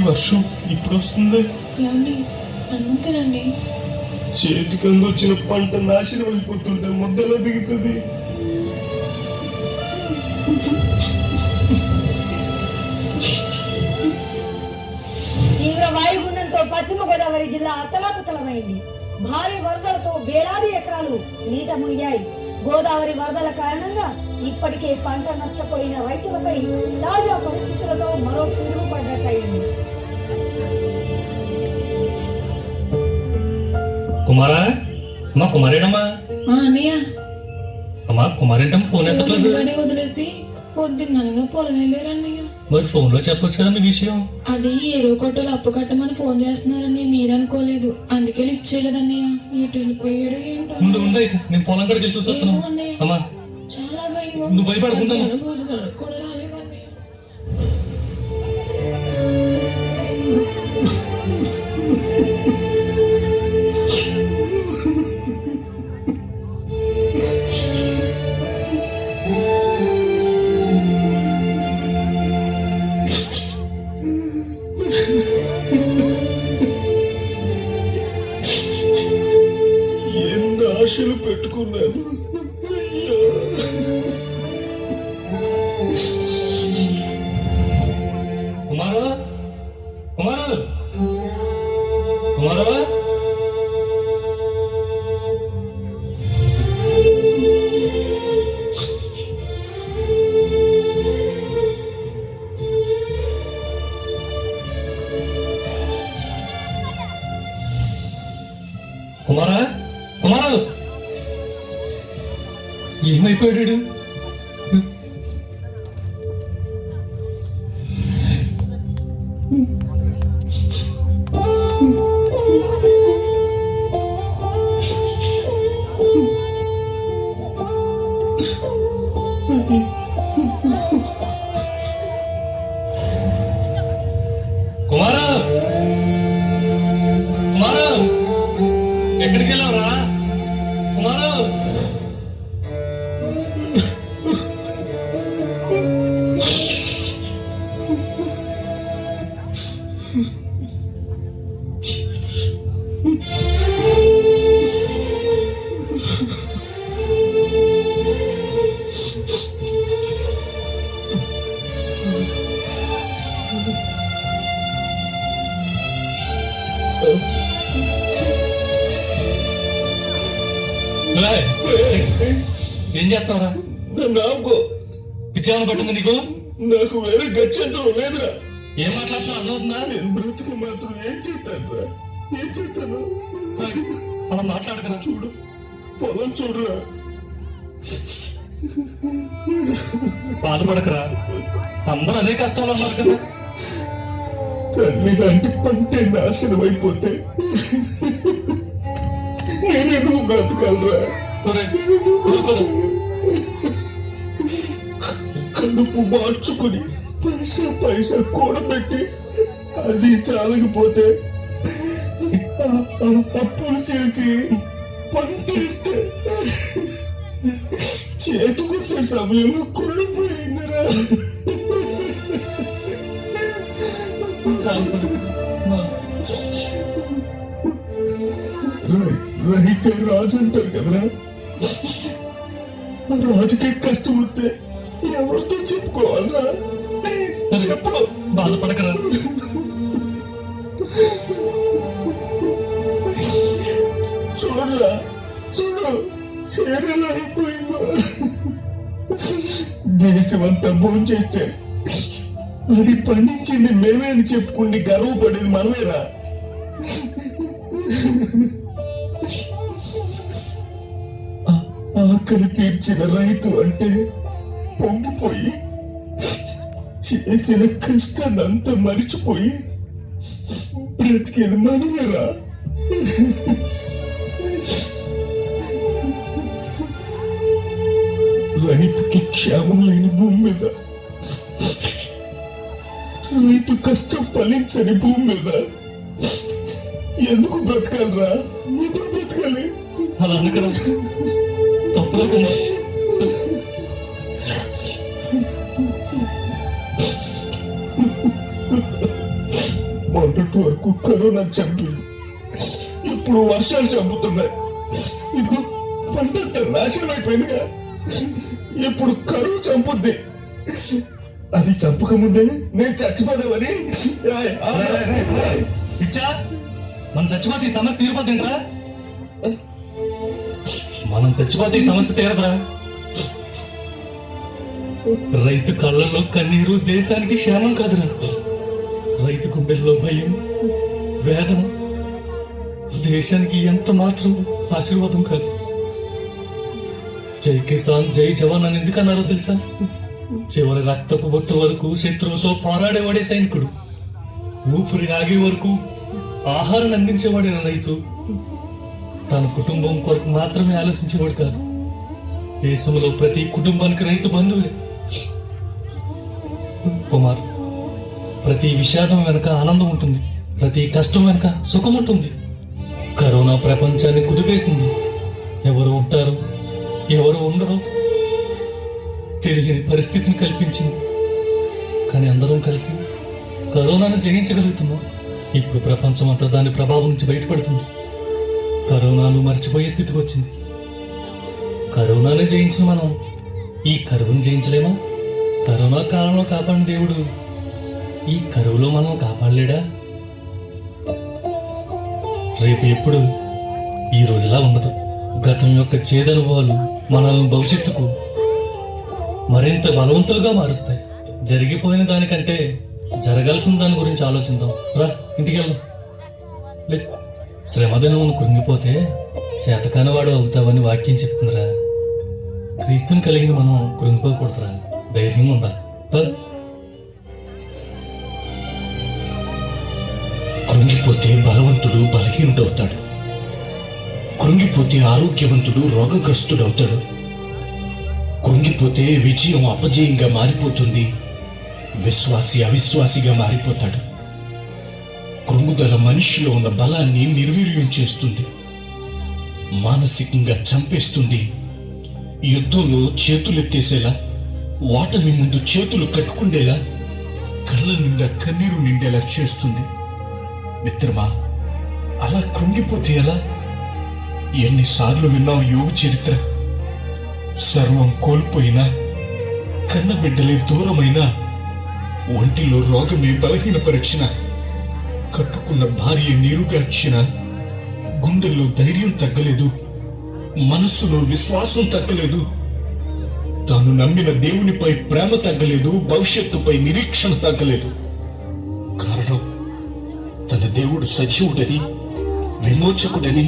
వర్షం ఇప్పుడు వస్తుంది. ఏమండి అన్నం తినండి. చేతికందు వచ్చిన పంట నాశనం అయిపోతుంటే ముద్దలో దిగుతుంది. తీవ్ర వాయుగుండంతో పశ్చిమ గోదావరి జిల్లా అతలాకుతలమైంది. భారీ వరదలతో వేలాది ఎకరాలు నీట మునిగాయి. గోదావరి వరదల కారణంగా ఇప్పటికే పంట నష్టపోయిన రైతులపై తాజా పరిస్థితులతో మరో పిడుగు పడ్డట్టయింది. కుమారా అమ్మా, కుమారేనమ్మా? అన్నయ్య అమ్మా కుమారేంటమ్మా ఫోన్ ఎత్తట్లేదు? వదిలేసి పొద్దున్ననగా పొలం వెళ్ళారన్నయ్య. మరి ఫోన్ లో చెప్పొచ్చు కదా మీ విషయం. అది ఎరువు కొట్టలు అప్పు కట్టమని ఫోన్ చేస్తున్నారని మీరు అనుకోలేదు, అందుకే లిఫ్ట్ చేయలేదన్నయ్య. ఎటు వెళ్ళిపోయారు ఏంటో. ఉండు అయితే నేను పొలం కాడికి వెళ్ళి చూసొస్తాను. అమ్మా చాలా భయంగా నువ్వు భయపడకుండా కూడా రాలేదన్నయ్య. ఎన్ని ఆశలు పెట్టుకున్నాను. కుమారు కుమారు కుమారు కుమారా కుమారు ఏమైపోయాడు? కుమారు కుమారు ఎక్కడికి వెళ్ళావురా కుమారు? ఏం చేస్తావురా? నాకు పిచ్చేమని పట్టింది నీకు? నాకు వేరే గత్యంతరం లేదురా. ఏం మాట్లాడుతున్నా అర్థమవుతుందా? నేను బ్రతికి మాత్రం ఏం చేస్తాను? ఏం చేస్తాను? మనం మాట్లాడగలం. చూడు, పొలం చూడురా. బాధపడకరా, అందరూ అదే కష్టంలో ఉన్నారు కదా. తల్లి లాంటి పంటే నాశనం అయిపోతే నేనెందుకు బ్రతకాలరా? కడుపు మార్చుకుని పైసా పైసా కూడబెట్టి అది చాలకపోతే అప్పులు చేసి పంటేస్తే చేతుకొచ్చే సమయంలో కుళ్ళిపోయిందిరా. రైతే రాజు అంటారు కదరా. రాజుకి కష్టం వస్తే ఎవరితో చెప్పుకోవాలరా? చెప్పు. బాధపడకరా. చూడరా, చూడు చీరలు అయిపోయిందో. దేశమంతా భోజనం చేస్తే అది పండించింది మేమే అని చెప్పుకుండి గర్వపడేది మనమేరా. ఆకలి తీర్చిన రైతు అంటే పొంగిపోయి చేసిన కష్టాన్నంతా మరిచిపోయి బ్రతికేది మనమేరా. రైతుకి క్షేమం లేని భూమి మీద, రైతు కష్టం ఫలించని భూమి మీద ఎందుకు బ్రతకాలరా? ఎందుకు బ్రతకాలి? అలా అనుకరా, తప్పులో కుమార్. మొన్నటి వరకు కరోనా చంపింది, ఇప్పుడు వర్షాలు చంపుతున్నాయి. ఇదిగో పంటంతా నాశనం అయిపోయిందిగా, ఇప్పుడు కరువు చంపుద్ది. అది చంపక ముందే నేను చచ్చిపోదామని. ఇచ్చా మనం చచ్చిపోతే ఈ సమస్య తీరిపోతుందిరా. మనం చచ్చిపోతే ఈ సమస్య తీరదురా. రైతు కళ్ళల్లో కన్నీరు దేశానికి క్షేమం కాదురా. రైతు గుండెల్లో భయం, వేదన దేశానికి ఎంత మాత్రం ఆశీర్వాదం కాదు. జై కిసాన్ జై జవాన్ అని ఎందుకన్నారో తెలుసా? చివరి రక్తపు బొట్టు వరకు శత్రువుతో పోరాడేవాడే సైనికుడు. ఊపిరి ఆగే వరకు ఆహారాన్ని అందించేవాడే రైతు. తన కుటుంబం కొరకు మాత్రమే ఆలోచించేవాడు కాదు. దేశంలో ప్రతి కుటుంబానికి రైతు బంధువే. కుమార్, ప్రతి విషాదం వెనక ఆనందం ఉంటుంది, ప్రతి కష్టం వెనక సుఖం ఉంటుంది. కరోనా ప్రపంచాన్ని కుదిపేసింది. ఎవరు ఉంటారు, ఎవరు ఉండరు తెలియని పరిస్థితిని కల్పించింది. కానీ అందరం కలిసి కరోనాను జయించగలుగుతున్నాం. ఇప్పుడు ప్రపంచం అంతా దాని ప్రభావం నుంచి బయటపడుతుంది. కరోనాను మర్చిపోయే స్థితికి వచ్చింది. కరోనాను జయించిన మనం ఈ కరువును జయించలేమా? కరోనా కాలంలో కాపాడిన దేవుడు ఈ కరువులో మనం కాపాడలేడా? రేపు ఎప్పుడు ఈ రోజులా ఉండదు. గతం యొక్క చేదనుభవాలు మనల్ని భవిష్యత్తుకు మరింత బలవంతులుగా మారుస్తాయి. జరిగిపోయిన దానికంటే జరగాల్సిన దాని గురించి ఆలోచిద్దాం. రా, ఇంటికి వెళ్దాం. లే, శ్రమదినం కృంగిపోతే చేతకాని వాడు అవుతావని వాక్యం చెప్తుందిరా. క్రీస్తుని కలిగిన మనం కృంగిపోకూడదురా, ధైర్యంగా ఉండాలి. కృంగిపోతే బలవంతుడు బలహీనుడవుతాడు, కృంగిపోతే ఆరోగ్యవంతుడు రోగగ్రస్తుడవుతాడు, కృంగిపోతే విజయం అపజయంగా మారిపోతుంది, విశ్వాసి అవిశ్వాసిగా మారిపోతాడు. కృంగుదల మనిషిలో ఉన్న బలాన్ని నిర్వీర్యం చేస్తుంది, మానసికంగా చంపేస్తుంది. యుద్ధంలో చేతులెత్తేసేలా, ఓటమి ముందు చేతులు కట్టుకుండేలా, కళ్ళ నిండా కన్నీరు నిండేలా చేస్తుంది. మిత్రమా, అలా కృంగిపోతే ఎలా? ఎన్నిసార్లు విన్నావు యోగు చరిత్ర? సర్వం కోల్పోయినా, కన్నబిడ్డలే దూరమైనా, ఒంటిలో రోగమే బలహీనపరిచిన, కట్టుకున్న భార్య నీరుగార్చిన, గుండెల్లో ధైర్యం తగ్గలేదు, మనస్సులో విశ్వాసం తగ్గలేదు, తాను నమ్మిన దేవునిపై ప్రేమ తగ్గలేదు, భవిష్యత్తుపై నిరీక్షణ తగ్గలేదు. కారణం, తన దేవుడు సజీవుడని, విమోచకుడని,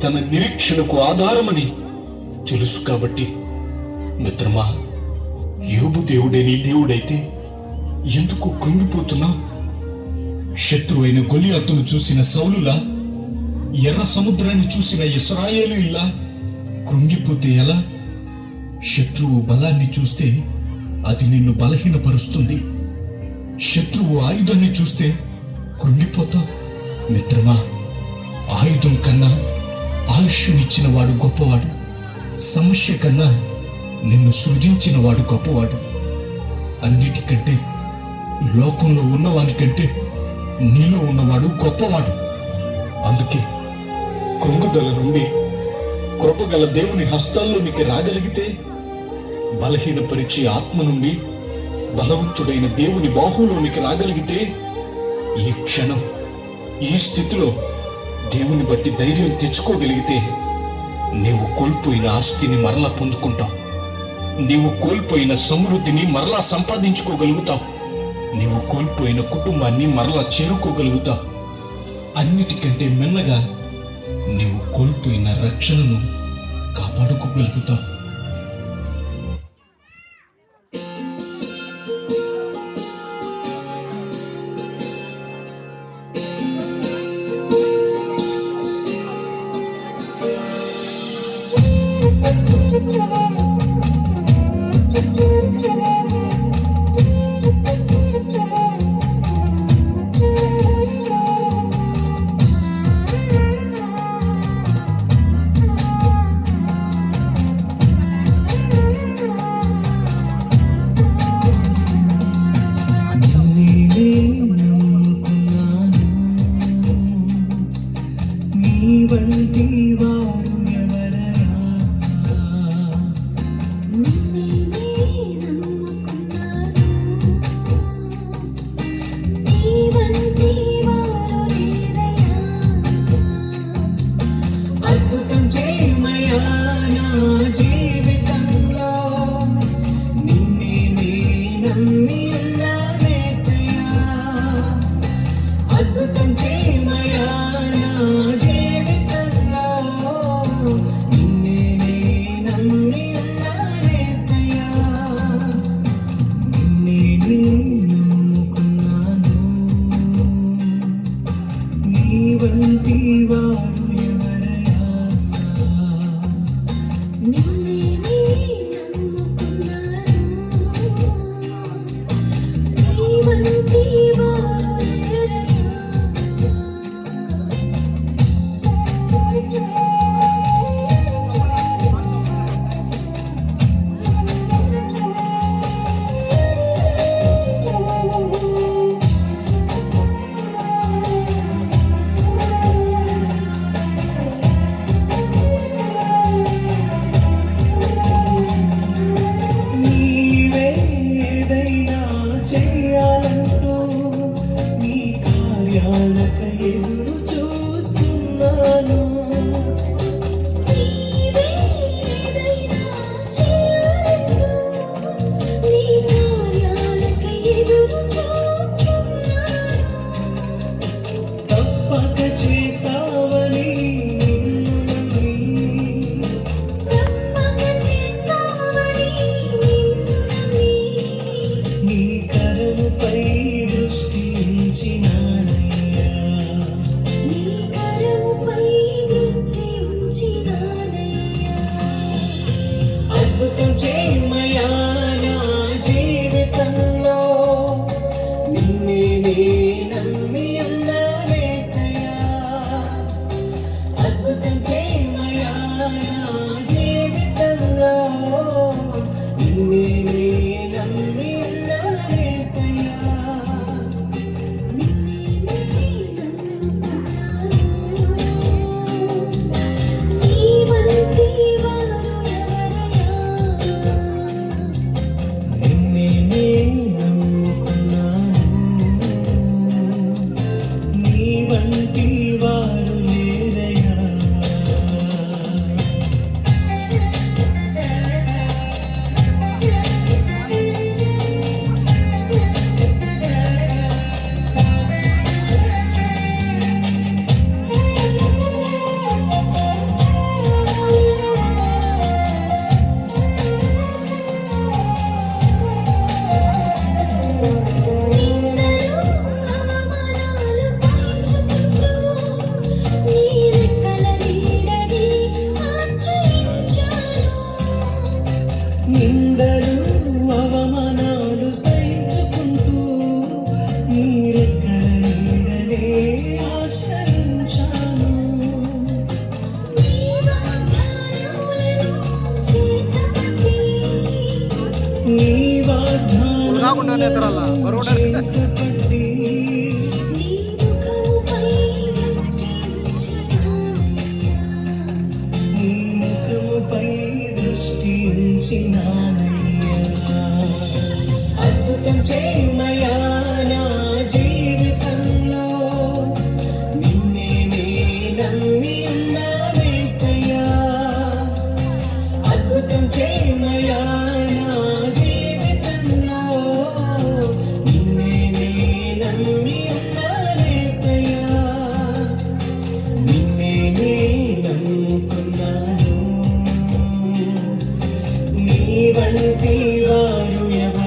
తన నిరీక్షణకు ఆధారమని తెలుసు కాబట్టి. మిత్రమా, యోబు దేవుడే నీ దేవుడైతే ఎందుకు కృంగిపోతున్నా? శత్రువైన గొలియాతును చూసిన సౌలులా, ఎర్ర సముద్రాన్ని చూసిన ఇశ్రాయేలీయుల్లా కృంగిపోతే ఎలా? శత్రువు బలాన్ని చూస్తే అది నిన్ను బలహీనపరుస్తుంది. శత్రువు ఆయుధాన్ని చూస్తే కృంగిపోతా. మిత్రమా, ఆయుధం కన్నా ఆయుష్నిచ్చిన వాడు గొప్పవాడు. సమస్య కన్నా నిన్ను సృజించిన వాడు గొప్పవాడు. అన్నిటికంటే లోకంలో ఉన్నవానికంటే నీలో ఉన్నవాడు గొప్పవాడు. అందుకే కృంగుదల నుండి కృపగల దేవుని హస్తాల్లోనికి రాగలిగితే, బలహీనపరిచే ఆత్మ నుండి బలవంతుడైన దేవుని బాహులోనికి రాగలిగితే, ఈ క్షణం ఈ స్థితిలో దేవుని బట్టి ధైర్యం తెచ్చుకోగలిగితే, నీవు కోల్పోయిన ఆస్తిని మరలా పొందుకుంటావు, నీవు కోల్పోయిన సమృద్ధిని మరలా సంపాదించుకోగలుగుతావు, నీవు కోల్పోయిన కుటుంబాన్ని మరలా చేరుకోగలుగుతావు. అన్నిటికంటే మెల్లగా నీవు కోల్పోయిన రక్షణను కాపాడుకోగలుగుతావు. వంటి వారు ఎవరయ్యా? నిన్నే నమ్ముకున్నాను, నీ వంటి వారు లేరయ్యా. అద్భుతం చేయమయ్యా నా జీవితంలో, నిన్నే నే నమ్మి ఉన్నానేసయ్యా. అద్భుతం చేయమయ్యా నా జీవితంలో, నిన్నే నే నమ్మి ఉన్నానేసయ్యా. నిన్నే నే నమ్ముకున్నాను, నీ వంటి వారు ఎవరయ్యా? నిన్నే నమ్ముకున్నాను, నీ వంటి వారు లేరయ్యా. నీవే ఏదైనా చేయాలంటూ నీ కార్యాలకై ఎదురు చూస్తున్నాను. నీవే ఏదైనా చేయాలంటూ నీ కార్యాలకై ఎదురు చూస్తున్నాను. తప్పక చేస్తావని నిన్ను నమ్మి, తప్పక చేస్తావని నిన్ను నమ్మి, నీ కరముపై దృష్టి ఉంచినానయ్యా. నీ కరముపై దృష్టి ఉంచినానయ్యా. అద్భుతం చేయమయ్యా నా జీవితంలో, నిన్నే నే నమ్మి ఉన్నానేసయ్యా. అద్భుతం చేయమయ్యా నా జీవితంలో, నిన్నే నే నమ్మి ఉన్నానేసయ్యా. నిన్నే నమ్ముకున్నాను, నీ వంటి వారు ఎవరయ్యా? నిన్నే నే నమ్ముకున్నాను, నీ వంటి వారు లేరయ్యా. నిందలు అవమానాలు సహించుకుంటూ నీ రెక్కల నీడని ఆశ్రయించాను. నిందలు అవమానాలు సహించుకుంటూ నీ రెక్కల నీడనే ఆశ్రయించాను. నీ వాగ్దానములను చేతపట్టి, నీ వాగ్దానాలను చేతపట్టి, నీ ముఖముపై దృష్టి ఉంచినానయ్యా. నీ ముఖముపై దృష్టి ఉంచినానయ్యా. అద్భుతం చేయమయ్యా నా జీవితంలో, నిన్నే నే నమ్మి ఉన్నానేసయ్యా. అద్భుతం చేయమయ్యా నా జీవితంలో, నిన్నే నే నమ్మి ఉన్నానేసయ్యా. నిన్నే నే నమ్ముకున్నాను, నీ వంటి వారు ఎవరు?